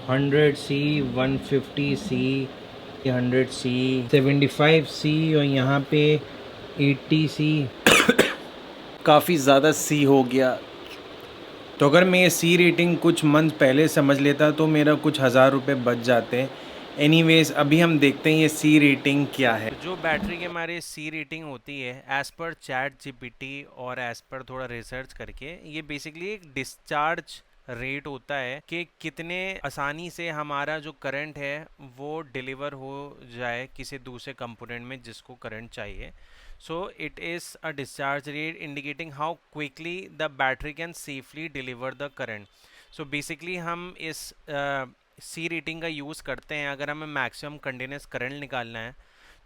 100C, 150C, 100C, 75C और यहाँ पे 80C। काफ़ी ज़्यादा सी हो गया। तो अगर मैं ये सी रेटिंग कुछ मंथ पहले समझ लेता तो मेरा कुछ हज़ार रुपये बच जाते। एनीवेज अभी हम देखते हैं ये सी रेटिंग क्या है। तो जो बैटरी की हमारी सी रेटिंग होती है एज़ पर चैट जीपीटी और एज़ पर थोड़ा रिसर्च करके, ये बेसिकली एक डिस्चार्ज रेट होता है कि कितने आसानी से हमारा जो करंट है वो डिलीवर हो जाए किसी दूसरे कंपोनेंट में जिसको करंट चाहिए। So it is a discharge rate indicating how quickly the battery can safely deliver the current. So basically हम इस सी रेटिंग का यूज़ करते हैं अगर हमें मैक्सिमम कंटिन्यूस करंट निकालना है।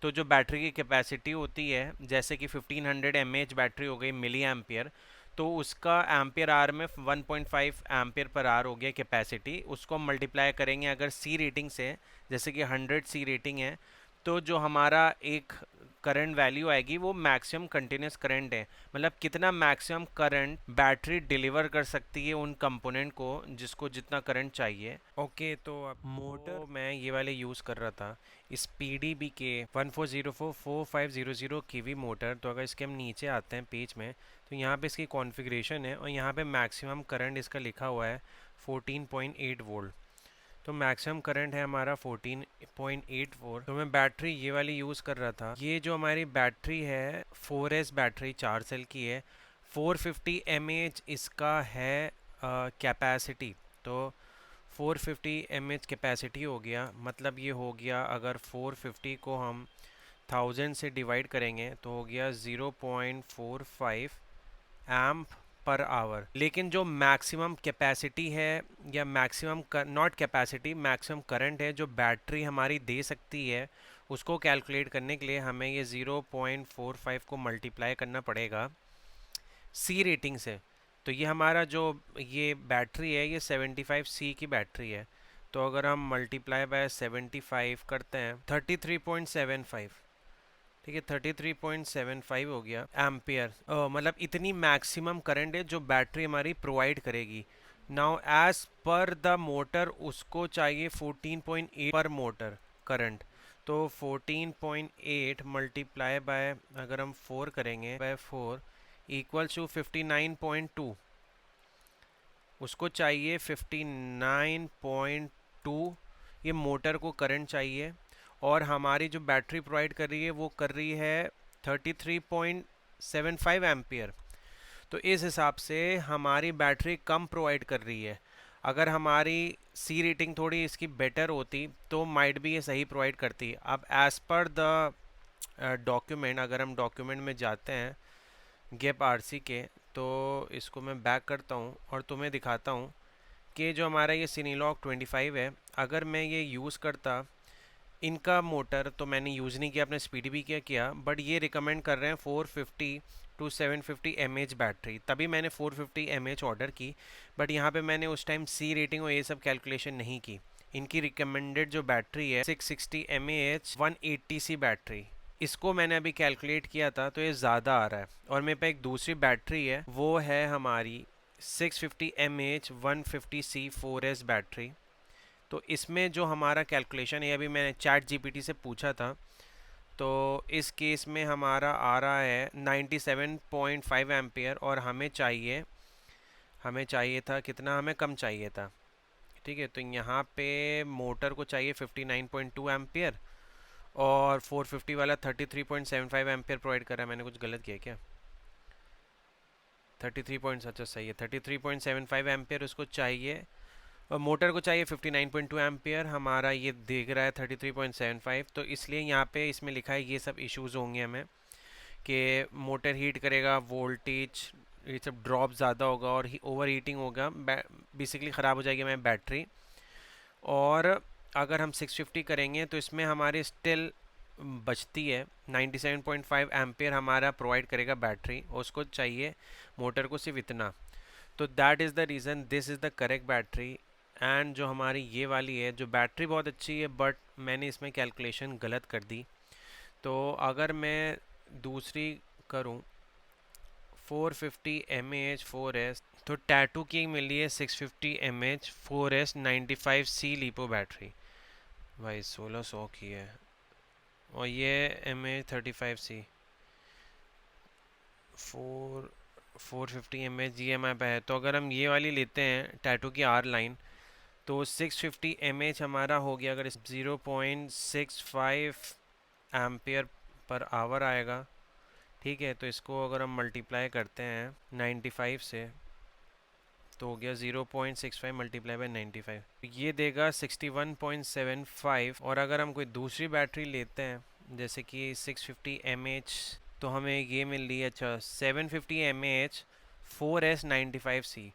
तो जो बैटरी की कैपेसिटी होती है, जैसे कि 1500 mAh बैटरी हो गई मिली एम्पियर, तो उसका एम्पियर आर में 1.5 एम्पियर पर आर हो गया कैपेसिटी। उसको हम मल्टीप्लाई करेंगे अगर सी रेटिंग से, जैसे कि 100 सी रेटिंग है, तो जो हमारा एक करंट वैल्यू आएगी वो मैक्सिमम कंटिन्यूस करंट है, मतलब कितना मैक्सिमम करंट बैटरी डिलीवर कर सकती है उन कंपोनेंट को जिसको जितना करंट चाहिए। ओके, तो अब मोटर मैं ये वाले यूज़ कर रहा था, इस PDB के 14044500 केवी मोटर। तो अगर इसके हम नीचे आते हैं पेज में, तो यहाँ पे इसकी कॉन्फ़िगरेशन है और यहाँ पे मैक्सिमम करंट इसका लिखा हुआ है 14.8 वोल्ट। तो मैक्सिमम करंट है हमारा 14.84। तो मैं बैटरी ये वाली यूज़ कर रहा था। ये जो हमारी बैटरी है 4S बैटरी 4 सेल की है। 450 mAh इसका है कैपेसिटी। तो 450 mAh कैपेसिटी हो गया, मतलब ये हो गया अगर 450 को हम 1000 से डिवाइड करेंगे तो हो गया 0.45 एम्प पर आवर। लेकिन जो मैक्सिमम कैपेसिटी है या maximum not capacity, maximum current है जो बैटरी हमारी दे सकती है, उसको कैलकुलेट करने के लिए हमें ये 0.45 को मल्टीप्लाई करना पड़ेगा सी रेटिंग से। तो ये हमारा जो ये बैटरी है ये 75C की बैटरी है। तो अगर हम मल्टीप्लाई बाय 75 करते हैं 33.75, ठीक है, 33.75 हो गया एम्पियर। मतलब इतनी मैक्सिमम करंट है जो बैटरी हमारी प्रोवाइड करेगी। Now as per the motor उसको चाहिए 14.8 पर मोटर करंट। तो 14.8 मल्टीप्लाई बाय अगर हम 4 करेंगे बाय 4 इक्वल टू 59.2। उसको चाहिए 59.2, ये मोटर को करंट चाहिए। और हमारी जो बैटरी प्रोवाइड कर रही है वो कर रही है 33.75 एम्पियर। तो इस हिसाब से हमारी बैटरी कम प्रोवाइड कर रही है। अगर हमारी सी रेटिंग थोड़ी इसकी बेटर होती तो माइट भी ये सही प्रोवाइड करती। अब एज़ पर द डॉक्यूमेंट, अगर हम डॉक्यूमेंट में जाते हैं गेप आरसी के, तो इसको मैं बैक करता हूँ और तुम्हें दिखाता हूँ कि जो हमारा ये सिनीलॉग 25 है, अगर मैं ये यूज़ करता इनका मोटर, तो मैंने यूज़ नहीं किया, अपने स्पीडी भी किया, बट ये रिकमेंड कर रहे हैं 450 टू 750 mAh बैटरी, तभी मैंने 450 mAh ऑर्डर की। बट यहाँ पे मैंने उस टाइम सी रेटिंग और ये सब कैलकुलेशन नहीं की। इनकी रिकमेंडेड जो बैटरी है 660 mAh 180C बैटरी, इसको मैंने अभी कैलकुलेट किया था तो ये ज़्यादा आ रहा है। और मेरे पे एक दूसरी बैटरी है, वो है हमारी 650 mAh 150C 4S बैटरी। तो इसमें जो हमारा कैलकुलेशन है, अभी मैंने चैट जीपीटी से पूछा था, तो इस केस में हमारा आ रहा है 97.5 एम्पियर और हमें चाहिए था कितना, हमें कम चाहिए था। ठीक है, तो यहाँ पे मोटर को चाहिए 59.2 एम्पियर और 450 वाला 33.75 एम्पियर प्रोवाइड कर रहा है। मैंने कुछ गलत किया क्या? 33 पॉइंट, अच्छा सही है, 33.75 एम्पियर उसको चाहिए और मोटर को चाहिए 59.2 एम्पियर। हमारा ये देख रहा है 33.75। तो इसलिए यहाँ पे इसमें लिखा है ये सब इश्यूज होंगे हमें कि मोटर हीट करेगा, वोल्टेज ये सब ड्रॉप ज़्यादा होगा और ओवर हीटिंग होगा, बेसिकली ख़राब हो जाएगी हमारी बैटरी। और अगर हम 650 करेंगे तो इसमें हमारी स्टिल बचती है 97.5 एम्पियर हमारा प्रोवाइड करेगा बैटरी, और उसको चाहिए मोटर को सिर्फ इतना। तो that is the reason this is the correct battery. And जो हमारी ये वाली है, जो बैटरी बहुत अच्छी है बट मैंने इसमें कैलकुलेशन गलत कर दी। तो अगर मैं दूसरी करूं 450 mAh 4S, तो टैटू की मिली है 650 mAh 4S95C लिपो बैटरी। भाई 1600 की है। और ये MA35C 450 mAh GMI पे है। तो अगर हम ये वाली लेते हैं टैटू की आर लाइन, तो 650 mAh हमारा हो गया, अगर 0.65 एम्पियर पर आवर आएगा। ठीक है, तो इसको अगर हम मल्टीप्लाई करते हैं 95 से, तो हो गया 0.65 मल्टीप्लाई बाई 95, ये देगा 61.75। और अगर हम कोई दूसरी बैटरी लेते हैं जैसे कि 650 mAh, तो हमें ये मिल रही है, अच्छा 750 mAh 4S95C।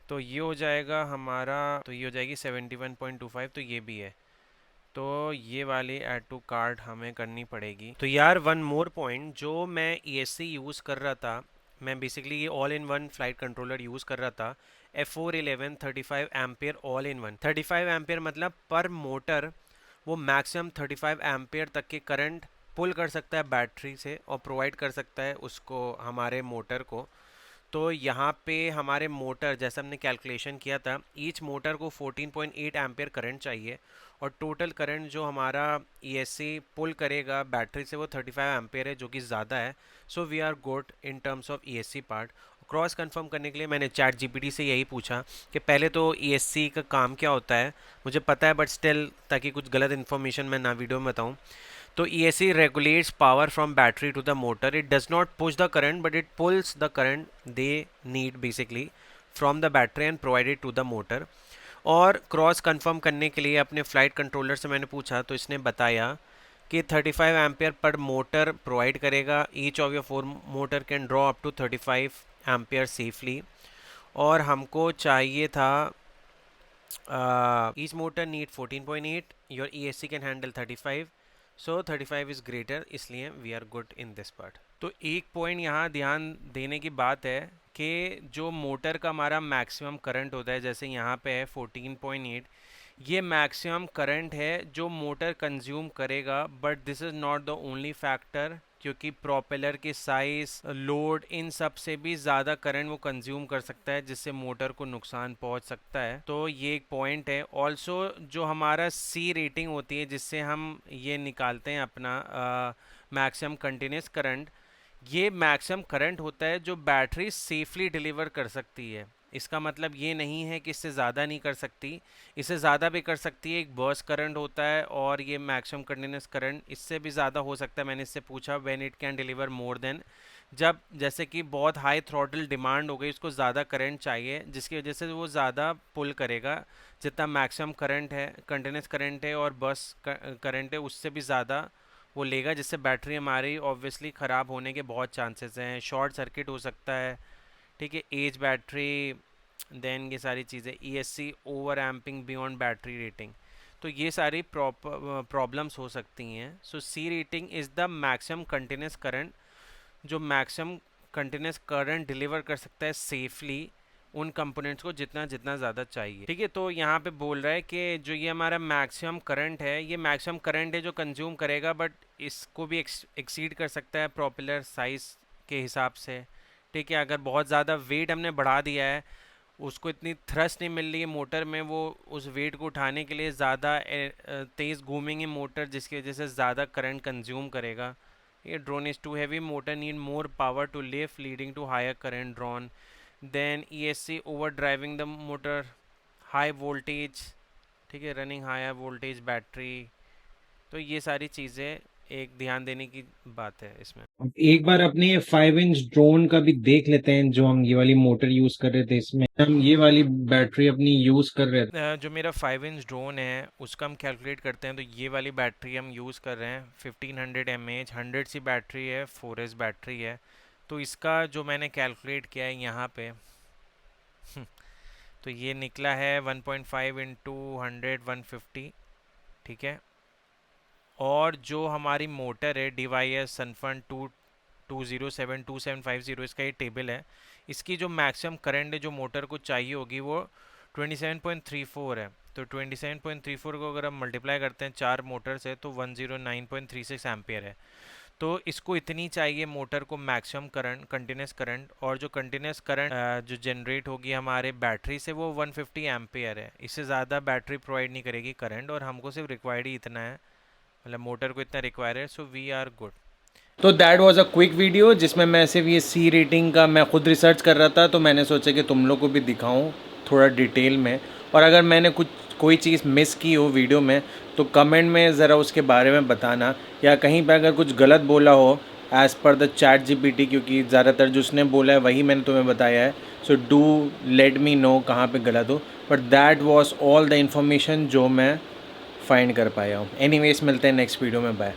तो ये हो जाएगा हमारा, तो ये हो जाएगी 71.25, तो ये भी है। तो ये वाली ऐड टू कार्ट हमें करनी पड़ेगी। तो यार वन मोर पॉइंट, जो मैं ESC यूज़ कर रहा था, मैं बेसिकली ये all in one flight controller use कर रहा था, F411 35 ampere all in one. 35 ampere मतलब पर मोटर वो मैक्सिमम 35 एम्पियर तक के करंट पुल कर सकता है बैटरी से और प्रोवाइड कर सकता है उसको, हमारे मोटर को। तो यहाँ पे हमारे मोटर, जैसे हमने कैलकुलेशन किया था, ईच मोटर को 14.8 एम्पियर करंट चाहिए, और टोटल करंट जो हमारा ESC पुल करेगा बैटरी से वो 35 एम्पियर है, जो कि ज़्यादा है। So we are good in terms of ESC part. Cross confirm करने के लिए मैंने चैट GPT से यही पूछा कि पहले तो ESC का काम क्या होता है। मुझे पता है बट स्टिल, ताकि कुछ गलत इन्फॉर्मेशन मैं ना वीडियो में बताऊँ। तो ESC regulates power from battery to the motor. It does not push the current, but it pulls the current they need basically from the battery and provide it to the motor. और cross confirm करने के लिए अपने flight controller से मैंने पूछा, तो इसने बताया कि 35 एम्पियर पर मोटर प्रोवाइड करेगा। Each of your 4 motor can draw up to 35 ampere safely. और हमको चाहिए था, each motor need 14.8, your ESC can handle 35, so 35 is greater, इसलिए we are good in this part। तो एक पॉइंट यहाँ ध्यान देने की बात है कि जो मोटर का हमारा मैक्सिमम करंट होता है, जैसे यहाँ पे है 14.8, ये मैक्सिमम करंट है जो मोटर कंज्यूम करेगा, but this is not the only factor, क्योंकि प्रोपेलर की साइज, लोड, इन सब से भी ज़्यादा करंट वो कंज्यूम कर सकता है, जिससे मोटर को नुकसान पहुंच सकता है। तो ये एक पॉइंट है। ऑल्सो जो हमारा C रेटिंग होती है, जिससे हम ये निकालते हैं अपना मैक्सिमम कंटिन्यूस करंट, ये मैक्सिमम करंट होता है जो बैटरी सेफली डिलीवर कर सकती है। इसका मतलब ये नहीं है कि इससे ज़्यादा नहीं कर सकती, इससे ज़्यादा भी कर सकती है। एक बर्स्ट करंट होता है, और ये मैक्सिमम कंटिन्यूस करंट इससे भी ज़्यादा हो सकता है। मैंने इससे पूछा when it can deliver more than, जब जैसे कि बहुत हाई थ्रॉटल डिमांड हो गई, उसको ज़्यादा करंट चाहिए, जिसकी वजह से वो ज़्यादा पुल करेगा। जितना मैक्सिमम करंट है, कंटिन्यूस करंट है और बर्स्ट करंट है, उससे भी ज़्यादा वो लेगा, जिससे बैटरी हमारी ऑब्वियसली ख़राब होने के बहुत चांसेस हैं। शॉर्ट सर्किट हो सकता है, ठीक है, एज बैटरी, देन ये सारी चीज़ें, ESC over amping beyond battery rating, तो ये सारी प्रॉब्लम्स हो सकती हैं। So C rating is the maximum continuous current, जो मैक्सिमम कंटिन्यूस करंट डिलीवर कर सकता है सेफली उन कंपोनेंट्स को, जितना जितना ज़्यादा चाहिए। ठीक है, तो यहाँ पे बोल रहा है कि जो ये हमारा मैक्सिमम करंट है, ये मैक्सिमम करंट है जो कंज्यूम करेगा, बट इसको भी एक्सीड कर सकता है प्रोपेलर साइज के हिसाब से। ठीक है, अगर बहुत ज़्यादा वेट हमने बढ़ा दिया है, उसको इतनी थ्रस्ट नहीं मिल रही है मोटर में, वो उस वेट को उठाने के लिए ज़्यादा तेज़ घूमेंगे मोटर, जिसकी वजह से ज़्यादा करंट कंज्यूम करेगा। ये drone is too heavy, motor need more power to lift leading to higher current drawn. Then ESC over driving the motor, high voltage, ठीक है, रनिंग हायर वोल्टेज बैटरी। तो ये सारी चीज़ें एक ध्यान देने की बात है इसमें। अब एक बार अपने ये 5 इंच ड्रोन का भी देख लेते हैं, जो हम ये वाली मोटर यूज कर रहे थे, इसमें हम ये वाली बैटरी अपनी यूज कर रहे थे। जो मेरा 5 इंच ड्रोन है उसका हम कैलकुलेट करते हैं, तो ये वाली बैटरी हम यूज़ कर रहे हैं 1500 mAh, 100 सी बैटरी है, 4S बैटरी है। तो इसका जो मैंने कैलकुलेट किया है यहाँ पे तो ये निकला है 1.5 इंटू 100 150। ठीक है, और जो हमारी मोटर है DYS सनफन 2750, इसका ये टेबल है। इसकी जो मैक्सिमम करंट है जो मोटर को चाहिए होगी वो 27.34 है। तो 27.34 को अगर हम मल्टीप्लाई करते हैं 4 मोटर से, तो 109.36 एम्पियर है। तो इसको इतनी चाहिए मोटर को मैक्सिमम करंट, कंटिन्यूस करंट, और जो कंटिन्यूस करंट जो जनरेट होगी हमारे बैटरी से वो 150 एम्पियर है। इससे ज़्यादा बैटरी प्रोवाइड नहीं करेगी करंट, और हमको सिर्फ रिक्वायर्ड ही इतना है, मतलब मोटर को इतना रिक्वायर है, सो वी आर गुड। तो that was a quick video जिसमें मैं सिर्फ ये सी रेटिंग का मैं खुद रिसर्च कर रहा था, तो मैंने सोचा कि तुम लोग को भी दिखाऊं थोड़ा डिटेल में। और अगर मैंने कोई चीज़ मिस की हो वीडियो में तो कमेंट में ज़रा उसके बारे में बताना, या कहीं पे अगर कुछ गलत बोला हो as per the chat GPT, क्योंकि ज़्यादातर जो उसने बोला है वही मैंने तुम्हें बताया है। So do let me know कहाँ पे गलत हो, but that was all the information जो मैं फाइंड कर पाया हूँ। एनीवेज मिलते हैं नेक्स्ट वीडियो में, बाय।